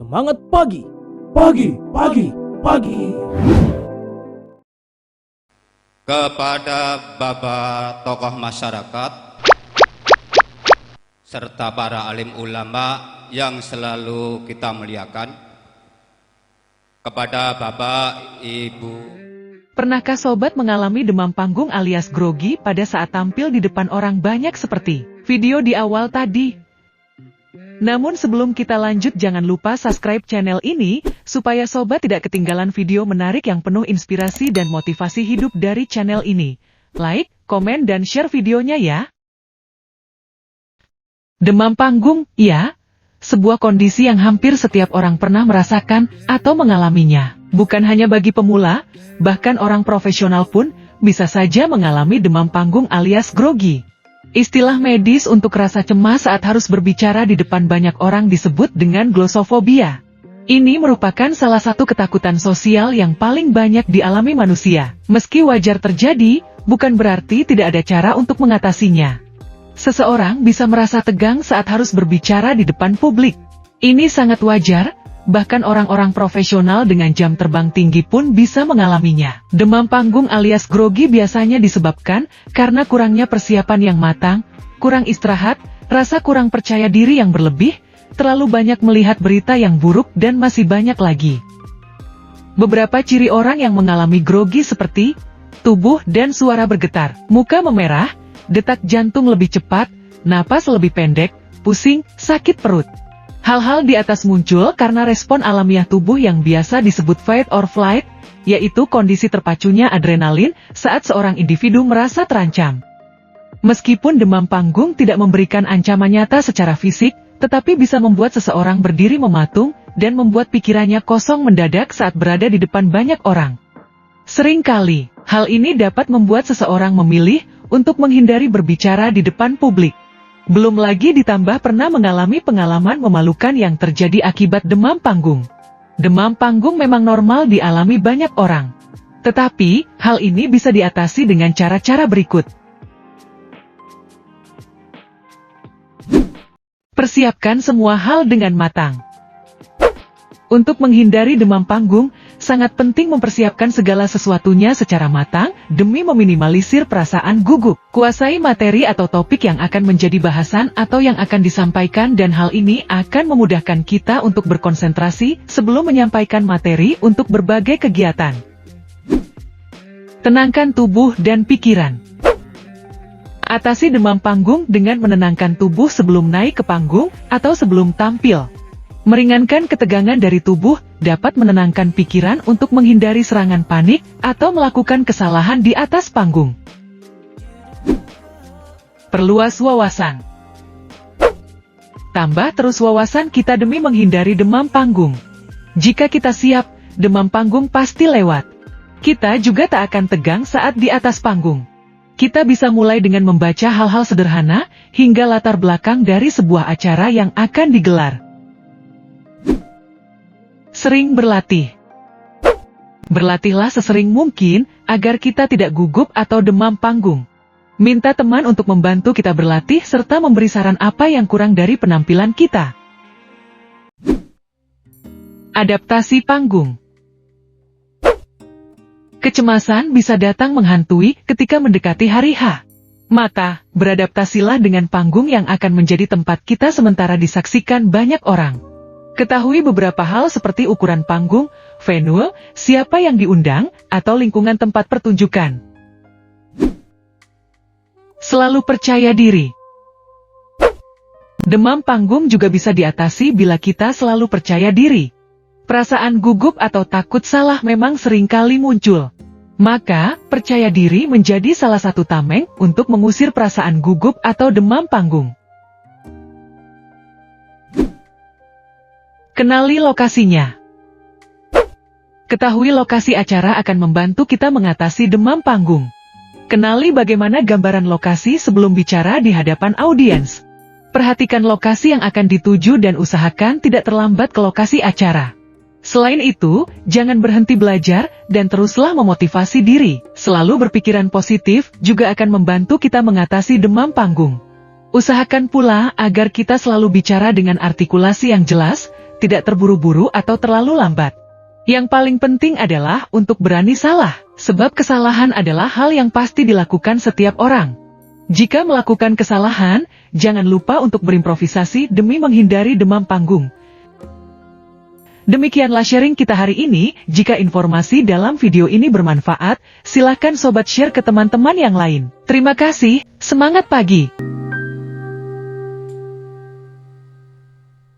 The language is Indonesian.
Semangat pagi, pagi, pagi, pagi. Kepada Bapak tokoh masyarakat serta para alim ulama yang selalu kita muliakan, kepada Bapak, Ibu. Pernahkah sobat mengalami demam panggung alias grogi pada saat tampil di depan orang banyak seperti video di awal tadi? Namun sebelum kita lanjut, jangan lupa subscribe channel ini, supaya sobat tidak ketinggalan video menarik yang penuh inspirasi dan motivasi hidup dari channel ini. Like, komen dan share videonya ya. Demam panggung, ya, sebuah kondisi yang hampir setiap orang pernah merasakan atau mengalaminya. Bukan hanya bagi pemula, bahkan orang profesional pun bisa saja mengalami demam panggung alias grogi. Istilah medis untuk rasa cemas saat harus berbicara di depan banyak orang disebut dengan glossofobia. Ini merupakan salah satu ketakutan sosial yang paling banyak dialami manusia. Meski wajar terjadi, bukan berarti tidak ada cara untuk mengatasinya. Seseorang bisa merasa tegang saat harus berbicara di depan publik. Ini sangat wajar. Bahkan orang-orang profesional dengan jam terbang tinggi pun bisa mengalaminya. Demam panggung alias grogi biasanya disebabkan karena kurangnya persiapan yang matang, kurang istirahat, rasa kurang percaya diri yang berlebih, terlalu banyak melihat berita yang buruk dan masih banyak lagi. Beberapa ciri orang yang mengalami grogi seperti tubuh dan suara bergetar, muka memerah, detak jantung lebih cepat, napas lebih pendek, pusing, sakit perut. Hal-hal di atas muncul karena respon alamiah tubuh yang biasa disebut fight or flight, yaitu kondisi terpacunya adrenalin saat seorang individu merasa terancam. Meskipun demam panggung tidak memberikan ancaman nyata secara fisik, tetapi bisa membuat seseorang berdiri mematung dan membuat pikirannya kosong mendadak saat berada di depan banyak orang. Seringkali, hal ini dapat membuat seseorang memilih untuk menghindari berbicara di depan publik. Belum lagi ditambah pernah mengalami pengalaman memalukan yang terjadi akibat demam panggung. Demam panggung memang normal dialami banyak orang. Tetapi, hal ini bisa diatasi dengan cara-cara berikut. Persiapkan semua hal dengan matang. Untuk menghindari demam panggung, sangat penting mempersiapkan segala sesuatunya secara matang, demi meminimalisir perasaan gugup. Kuasai materi atau topik yang akan menjadi bahasan atau yang akan disampaikan, dan hal ini akan memudahkan kita untuk berkonsentrasi sebelum menyampaikan materi untuk berbagai kegiatan. Tenangkan tubuh dan pikiran. Atasi demam panggung dengan menenangkan tubuh sebelum naik ke panggung atau sebelum tampil. Meringankan ketegangan dari tubuh dapat menenangkan pikiran untuk menghindari serangan panik atau melakukan kesalahan di atas panggung. Perluas wawasan. Tambah terus wawasan kita demi menghindari demam panggung. Jika kita siap, demam panggung pasti lewat. Kita juga tak akan tegang saat di atas panggung. Kita bisa mulai dengan membaca hal-hal sederhana hingga latar belakang dari sebuah acara yang akan digelar. Sering berlatih. Berlatihlah sesering mungkin agar kita tidak gugup atau demam panggung. Minta teman untuk membantu kita berlatih serta memberi saran apa yang kurang dari penampilan kita. Adaptasi panggung. Kecemasan bisa datang menghantui ketika mendekati hari H. Maka, beradaptasilah dengan panggung yang akan menjadi tempat kita sementara disaksikan banyak orang. Ketahui beberapa hal seperti ukuran panggung, venue, siapa yang diundang, atau lingkungan tempat pertunjukan. Selalu percaya diri. Demam panggung juga bisa diatasi bila kita selalu percaya diri. Perasaan gugup atau takut salah memang seringkali muncul. Maka, percaya diri menjadi salah satu tameng untuk mengusir perasaan gugup atau demam panggung. Kenali lokasinya. Ketahui lokasi acara akan membantu kita mengatasi demam panggung. Kenali bagaimana gambaran lokasi sebelum bicara di hadapan audiens. Perhatikan lokasi yang akan dituju dan usahakan tidak terlambat ke lokasi acara. Selain itu, jangan berhenti belajar dan teruslah memotivasi diri. Selalu berpikiran positif juga akan membantu kita mengatasi demam panggung. Usahakan pula agar kita selalu bicara dengan artikulasi yang jelas, tidak terburu-buru atau terlalu lambat. Yang paling penting adalah untuk berani salah, sebab kesalahan adalah hal yang pasti dilakukan setiap orang. Jika melakukan kesalahan, jangan lupa untuk berimprovisasi demi menghindari demam panggung. Demikianlah sharing kita hari ini. Jika informasi dalam video ini bermanfaat, silakan sobat share ke teman-teman yang lain. Terima kasih, semangat pagi!